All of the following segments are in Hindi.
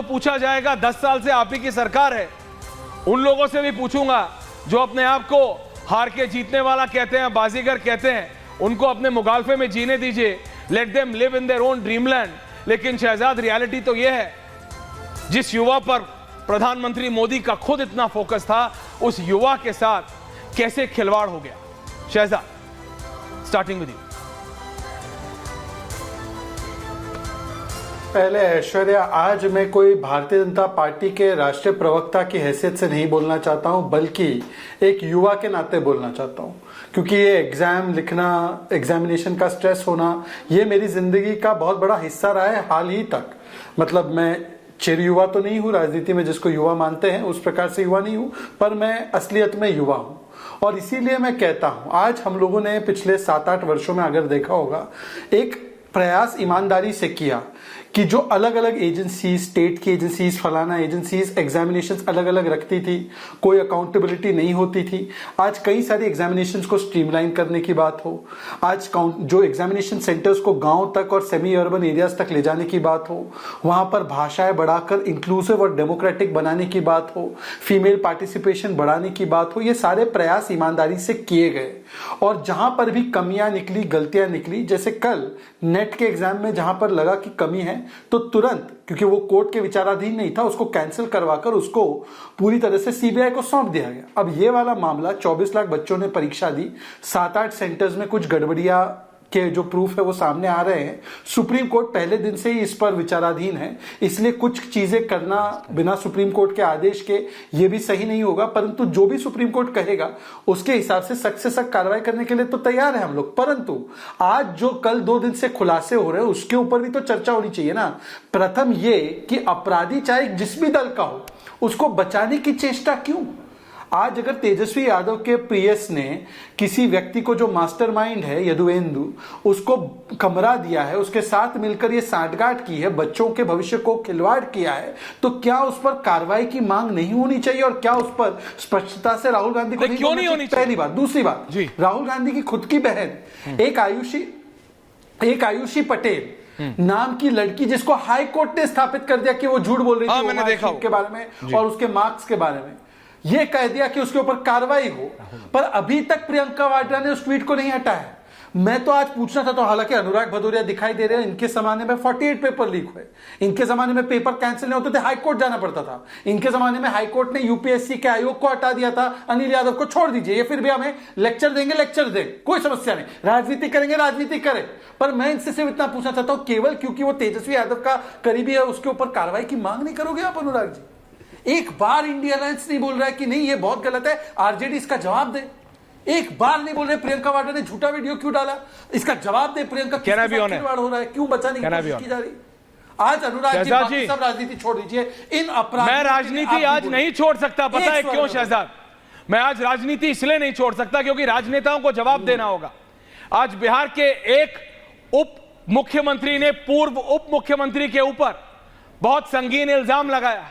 तो पूछा जाएगा, 10 साल से आप ही की सरकार है। उन लोगों से भी पूछूंगा जो अपने आप को हार के जीतने वाला कहते हैं, बाजीगर कहते हैं, उनको अपने मुगालफे में जीने दीजिए। Let them live in their own dreamland. लेकिन शहजाद, रियलिटी तो यह है, जिस युवा पर प्रधानमंत्री मोदी का खुद इतना फोकस था, उस युवा के साथ कैसे खिलवाड़ हो गया। Shahzad, starting with you. पहले ऐश्वर्या, आज मैं कोई भारतीय जनता पार्टी के राष्ट्रीय प्रवक्ता की हैसियत से नहीं बोलना चाहता हूं, बल्कि एक युवा के नाते बोलना चाहता हूं, क्योंकि ये एग्जाम लिखना, एग्जामिनेशन का स्ट्रेस होना, ये मेरी जिंदगी का बहुत बड़ा हिस्सा रहा है हाल ही तक। मतलब मैं चिर युवा तो नहीं हूं, राजनीति में जिसको युवा मानते हैं उस प्रकार से युवा नहीं हूं, पर मैं असलियत में युवा हूं। और इसीलिए मैं कहता हूं, आज हम लोगों ने पिछले 7-8 वर्षों में अगर देखा होगा, एक प्रयास ईमानदारी से किया कि जो अलग अलग एजेंसी, स्टेट की एजेंसीज, फलाना एजेंसीज एग्जामिनेशंस अलग अलग रखती थी, कोई अकाउंटेबिलिटी नहीं होती थी। आज कई सारी एग्जामिनेशंस को स्ट्रीमलाइन करने की बात हो, आज जो एग्जामिनेशन सेंटर्स को गांव तक और सेमी अर्बन एरियाज तक ले जाने की बात हो, वहां पर भाषाएं बढ़ाकर इंक्लूसिव और डेमोक्रेटिक बनाने की बात हो, फीमेल पार्टिसिपेशन बढ़ाने की बात हो, ये सारे प्रयास ईमानदारी से किए गए। और जहां पर भी कमियां निकली, गलतियां निकली, जैसे कल नेट के एग्जाम में जहां पर लगा कि कमी है, तो तुरंत, क्योंकि वो कोर्ट के विचाराधीन नहीं था, उसको कैंसिल करवाकर उसको पूरी तरह से सीबीआई को सौंप दिया गया। अब ये वाला मामला, 24 लाख बच्चों ने परीक्षा दी, 7-8 सेंटर्स में कुछ गड़बड़ियां के जो प्रूफ है वो सामने आ रहे हैं। सुप्रीम कोर्ट पहले दिन से ही इस पर विचाराधीन है, इसलिए कुछ चीजें करना बिना सुप्रीम कोर्ट के आदेश के ये भी सही नहीं होगा, परंतु जो भी सुप्रीम कोर्ट कहेगा उसके हिसाब से सख्त से सख्त कार्रवाई करने के लिए तो तैयार है हम लोग। परंतु आज जो कल 2 दिन से खुलासे हो रहे हैं उसके ऊपर भी तो चर्चा होनी चाहिए ना। प्रथम ये कि अपराधी चाहे जिस भी दल का हो, उसको बचाने की चेष्टा क्यों? आज अगर तेजस्वी यादव के पीएस ने किसी व्यक्ति को, जो मास्टरमाइंड है यदुवेंदु, उसको कमरा दिया है, उसके साथ मिलकर ये सांठगांठ की है, बच्चों के भविष्य को खिलवाड़ किया है, तो क्या उस पर कार्रवाई की मांग नहीं होनी चाहिए? और क्या उस पर स्पष्टता से राहुल गांधी को क्यों नहीं होनी चाहिए? पहली बात। दूसरी बात, राहुल गांधी की खुद की बहन एक आयुषी पटेल नाम की लड़की, जिसको हाई कोर्ट ने स्थापित कर दिया कि वो झूठ बोल रही थी मैंने देखा के बारे में और उसके मार्क्स के बारे में, ये कह दिया कि उसके ऊपर कार्रवाई हो, पर अभी तक प्रियंका वाड्रा ने उस ट्वीट को नहीं हटाया। मैं तो आज पूछना था, तो हालांकि अनुराग भदौरिया दिखाई दे रहे हैं, इनके जमाने में 48 पेपर लीक हुए, इनके जमाने में पेपर कैंसिल नहीं होते थे, हाईकोर्ट जाना पड़ता था, इनके जमाने में हाईकोर्ट ने यूपीएससी के आयोग को हटा दिया था, अनिल यादव को छोड़ दीजिए, ये फिर भी हमें लेक्चर देंगे, लेक्चर दें, कोई समस्या नहीं, राजनीति करेंगे, राजनीति करें। पर मैं इनसे सिर्फ इतना पूछना चाहता हूं, केवल क्योंकि वो तेजस्वी यादव का करीबी है उसके ऊपर कार्रवाई की मांग नहीं करोगे आप अनुराग जी? एक बार इंडिया अलायंस नहीं बोल रहा है कि नहीं ये बहुत गलत है, आरजेडी इसका जवाब दे। एक बार नहीं बोल रहे प्रियंका वाड्रा ने झूठा वीडियो क्यों डाला, इसका जवाब दे। प्रियंका खिलवाड़ हो रहा है, क्यों बचाने की कोशिश की जा रही? आज अनुराग जी, सब राजनीति छोड़ दीजिए, इन अपराध। मैं राजनीति आज नहीं छोड़ सकता, पता है क्यों शहजाद? मैं आज राजनीति इसलिए नहीं छोड़ सकता क्योंकि राजनेताओं को जवाब देना होगा। आज बिहार के एक उप मुख्यमंत्री ने पूर्व उप मुख्यमंत्री के ऊपर बहुत संगीन इल्जाम लगाया।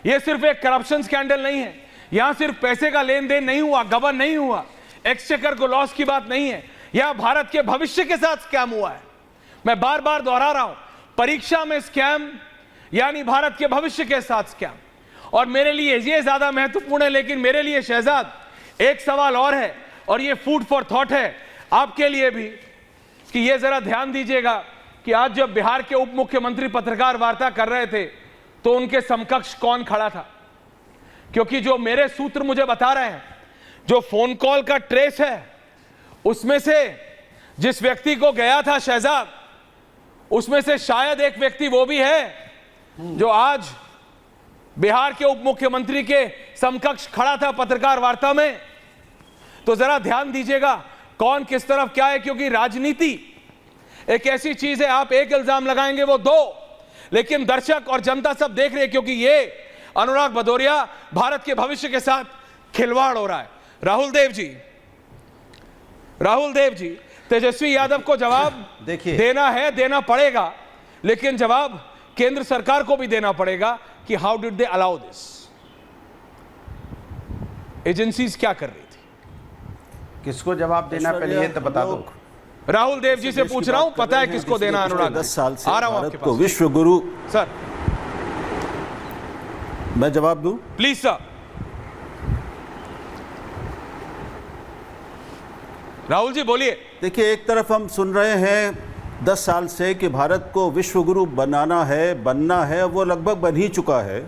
यह सिर्फ एक करप्शन स्कैंडल नहीं है, यहां सिर्फ पैसे का लेन देन नहीं हुआ, गबन नहीं हुआ, एक्सचेकर को लॉस की बात नहीं है, यह भारत के भविष्य के साथ स्कैम हुआ है। मैं बार बार दोहरा रहा हूं, परीक्षा में स्कैम यानी भारत के भविष्य के साथ स्कैम। और मेरे लिए यह ज्यादा महत्वपूर्ण है, लेकिन मेरे लिए शहजाद एक सवाल और है, और यह फूड फॉर थॉट है आपके लिए भी, कि यह जरा ध्यान दीजिएगा कि आज जब बिहार के उप मुख्यमंत्री पत्रकार वार्ता कर रहे थे तो उनके समकक्ष कौन खड़ा था? क्योंकि जो मेरे सूत्र मुझे बता रहे हैं, जो फोन कॉल का ट्रेस है, उसमें से जिस व्यक्ति को गया था शहजाद, उसमें से शायद एक व्यक्ति वो भी है जो आज बिहार के उप मुख्यमंत्री के समकक्ष खड़ा था पत्रकार वार्ता में। तो जरा ध्यान दीजिएगा कौन किस तरफ क्या है, क्योंकि राजनीति एक ऐसी चीज है, आप एक इल्जाम लगाएंगे वो 2, लेकिन दर्शक और जनता सब देख रहे हैं, क्योंकि ये अनुराग भदौरिया भारत के भविष्य के साथ खिलवाड़ हो रहा है। राहुल देव जी, तेजस्वी यादव को जवाब देना है, देना पड़ेगा, लेकिन जवाब केंद्र सरकार को भी देना पड़ेगा कि how did they allow this? Agencies क्या कर रही थी? किसको जवाब देना पहले ये तो बता दो। राहुल देव जी से पूछ रहा हूं, पता है किसको देना? अनुराग 10 साल से आ रहा हूं भारत आपके को पास। विश्व गुरु सर मैं जवाब दूं? Please sir. राहुल जी बोलिए। देखिए, एक तरफ हम सुन रहे हैं 10 साल से कि भारत को विश्व गुरु बनना है, वो लगभग बन ही चुका है।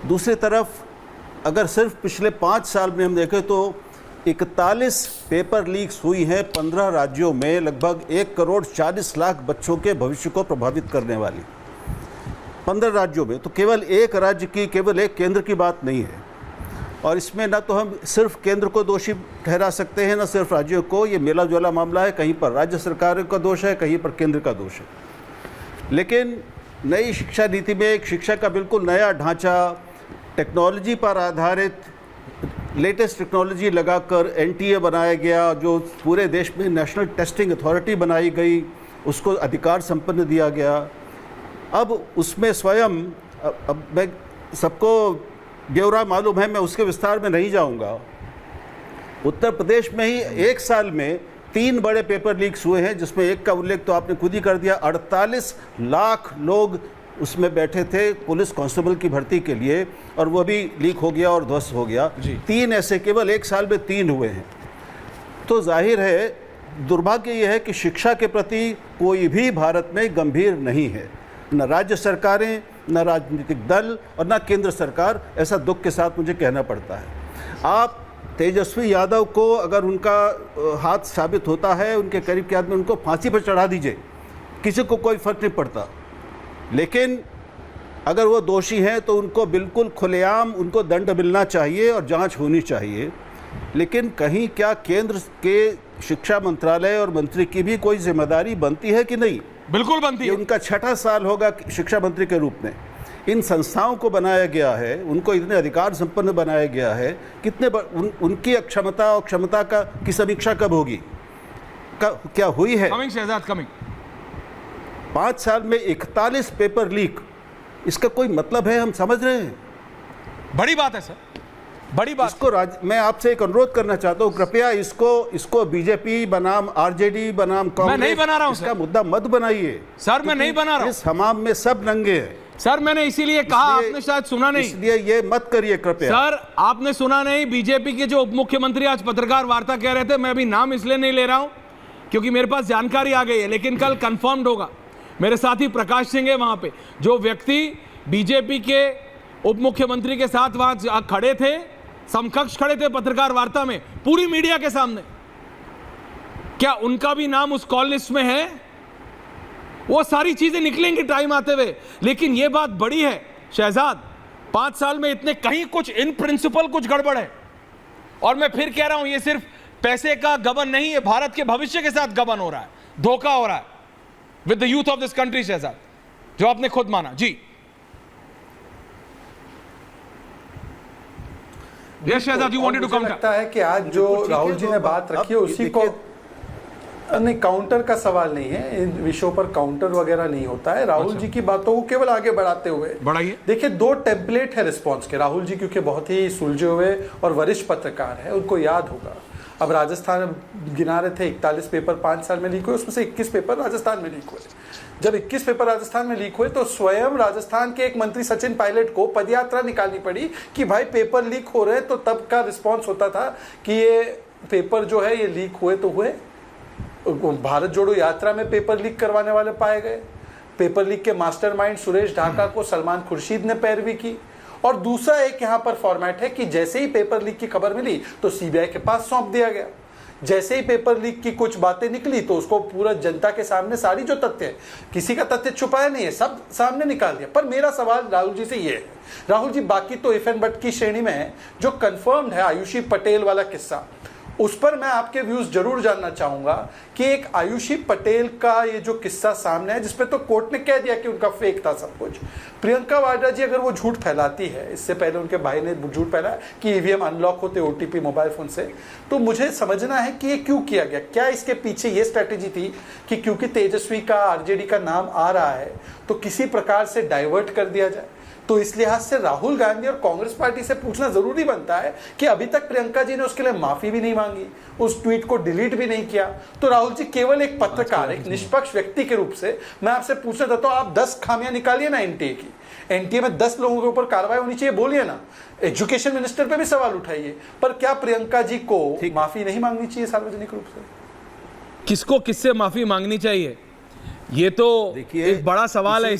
दूसरी तरफ अगर सिर्फ पिछले 5 साल में हम देखें तो 41 पेपर लीक्स हुई हैं 15 राज्यों में, लगभग 1,40,00,000 बच्चों के भविष्य को प्रभावित करने वाली 15 राज्यों में। तो केवल एक राज्य की, केवल एक केंद्र की बात नहीं है। और इसमें ना तो हम सिर्फ केंद्र को दोषी ठहरा सकते हैं, ना सिर्फ राज्यों को। ये मेला जोला मामला है, कहीं पर राज्य सरकारों का दोष है, कहीं पर केंद्र का दोष है। लेकिन नई शिक्षा नीति में एक शिक्षा का बिल्कुल नया ढांचा, टेक्नोलॉजी पर आधारित लेटेस्ट टेक्नोलॉजी लगाकर एनटीए बनाया गया, जो पूरे देश में नेशनल टेस्टिंग अथॉरिटी बनाई गई, उसको अधिकार संपन्न दिया गया। अब उसमें स्वयं, अब मैं सबको ब्यौरा मालूम है, मैं उसके विस्तार में नहीं जाऊंगा। उत्तर प्रदेश में ही एक साल में 3 बड़े पेपर लीक्स हुए हैं, जिसमें एक का उल्लेख तो आपने खुद ही कर दिया। 48 लाख लोग उसमें बैठे थे पुलिस कांस्टेबल की भर्ती के लिए, और वो भी लीक हो गया और ध्वस्त हो गया। 3 ऐसे केवल एक साल में 3 हुए हैं। तो जाहिर है, दुर्भाग्य ये है कि शिक्षा के प्रति कोई भी भारत में गंभीर नहीं है, न राज्य सरकारें, न राजनीतिक दल और न केंद्र सरकार। ऐसा दुख के साथ मुझे कहना पड़ता है। आप तेजस्वी यादव को अगर उनका हाथ साबित होता है, उनके करीब के आदमी, उनको फांसी पर चढ़ा दीजिए, किसी को कोई फर्क नहीं पड़ता। लेकिन अगर वो दोषी हैं तो उनको बिल्कुल खुलेआम उनको दंड मिलना चाहिए और जांच होनी चाहिए। लेकिन कहीं क्या केंद्र के शिक्षा मंत्रालय और मंत्री की भी कोई जिम्मेदारी बनती है कि नहीं? बिल्कुल बनती है। उनका 6ठा साल होगा शिक्षा मंत्री के रूप में। इन संस्थाओं को बनाया गया है, उनको इतने अधिकार संपन्न बनाया गया है। कितने उनकी अक्षमता और क्षमता की समीक्षा कब होगी? क्या हुई है? Coming Shahzad, coming. 5 साल में 41 पेपर लीक, इसका कोई मतलब है? हम समझ रहे हैं? बड़ी बात है सर, बड़ी बात। इसको मैं आपसे एक अनुरोध करना चाहता हूं, कृपया इसको बीजेपी बनाम आरजेडी बनाम कांग्रेस, मैं नहीं बना रहा हूं इसका मुद्दा मत बनाइए सर। मैं नहीं बना रहा हूं। इस हमाम में सब नंगे हैं सर। मैंने इसीलिए कहा, आपने शायद सुना नहीं, इसलिए ये मत करिए कृपया। सर आपने सुना नहीं। बीजेपी के जो उप मुख्यमंत्री आज पत्रकार वार्ता कह रहे थे, मैं अभी नाम इसलिए नहीं ले रहा हूं क्योंकि मेरे पास जानकारी आ गई है, लेकिन कल कंफर्म्ड होगा। मेरे साथी प्रकाश सिंह है वहां पे, जो व्यक्ति बीजेपी के उप मुख्यमंत्री के साथ वहां खड़े थे, समकक्ष खड़े थे पत्रकार वार्ता में पूरी मीडिया के सामने, क्या उनका भी नाम उस कॉल लिस्ट में है? वो सारी चीजें निकलेंगी टाइम आते हुए। लेकिन ये बात बड़ी है शहजाद, 5 साल में इतने कहीं कुछ इन प्रिंसिपल कुछ गड़बड़ है। और मैं फिर कह रहा हूं, ये सिर्फ पैसे का गबन नहीं है, भारत के भविष्य के साथ गबन हो रहा है, धोखा हो रहा है with the youth of this country Shehzad, जो आपने खुद माना। जी yes Shehzad, you wanted to counter. लगता है कि आज जो राहुल जी ने बात रखी है उसी को नहीं, काउंटर का सवाल नहीं है, इन विषयों पर काउंटर वगैरह नहीं होता है। राहुल जी की बातों को केवल आगे बढ़ाते हुए बढ़ाइए। देखिए, 2 टेम्पलेट है रिस्पांस के। राहुल जी क्योंकि बहुत ही सुलझे हुए और वरिष्ठ पत्रकार है, उनको याद होगा। अब राजस्थान गिना रहे थे 41 पेपर 5 साल में लीक हुए, उसमें से 21 पेपर राजस्थान में लीक हुए। जब 21 पेपर राजस्थान में लीक हुए तो स्वयं राजस्थान के एक मंत्री सचिन पायलट को पदयात्रा निकालनी पड़ी कि भाई पेपर लीक हो रहे हैं। तो तब का रिस्पॉन्स होता था कि ये पेपर जो है ये लीक हुए तो हुए। भारत जोड़ो यात्रा में पेपर लीक करवाने वाले पाए गए। पेपर लीक के मास्टरमाइंड सुरेश ढाका को सलमान खुर्शीद ने पैरवी की। और दूसरा एक यहाँ पर फॉर्मेट है कि जैसे ही पेपर लीक की खबर मिली तो सीबीआई के पास सौंप दिया गया। जैसे ही पेपर लीक की कुछ बातें निकली तो उसको पूरा जनता के सामने सारी जो तथ्य है, किसी का तथ्य छुपाया नहीं है, सब सामने निकाल दिया। पर मेरा सवाल राहुल जी से ये है, राहुल जी बाकी तो इफ एंड बट की श्रेणी में है, जो कंफर्म्ड है आयुषी पटेल वाला किस्सा, उस पर मैं आपके व्यूज जरूर जानना चाहूंगा कि एक आयुषी पटेल का ये जो किस्सा सामने है, जिसपे तो कोर्ट ने कह दिया कि उनका फेक था सब कुछ। प्रियंका वाड्रा जी अगर वो झूठ फैलाती है, इससे पहले उनके भाई ने झूठ फैलाया कि ईवीएम अनलॉक होते ओटीपी मोबाइल फोन से, तो मुझे समझना है कि ये क्यों किया गया। क्या इसके पीछे ये स्ट्रेटेजी थी कि क्योंकि तेजस्वी का आरजेडी का नाम आ रहा है तो किसी प्रकार से डाइवर्ट कर दिया जाए? तो इस लिहाज से राहुल गांधी और कांग्रेस पार्टी से पूछना जरूरी बनता है कि अभी तक प्रियंका जी ने उसके लिए माफी भी नहीं मांगी, उस ट्वीट को डिलीट भी नहीं किया। तो राहुल जी केवल एक पत्रकार, एक निष्पक्ष व्यक्ति के रूप से मैं आपसे पूछना चाहता हूं, आप 10 खामियां निकालिए ना एनटीए की, एनटीए में 10 लोगों के ऊपर कार्रवाई होनी चाहिए, बोलिए ना, एजुकेशन मिनिस्टर पे भी सवाल उठाइए, पर क्या प्रियंका जी को माफी नहीं मांगनी चाहिए सार्वजनिक रूप से? किसको किससे माफी मांगनी चाहिए, ये तो देखिए, एक बड़ा सवाल है।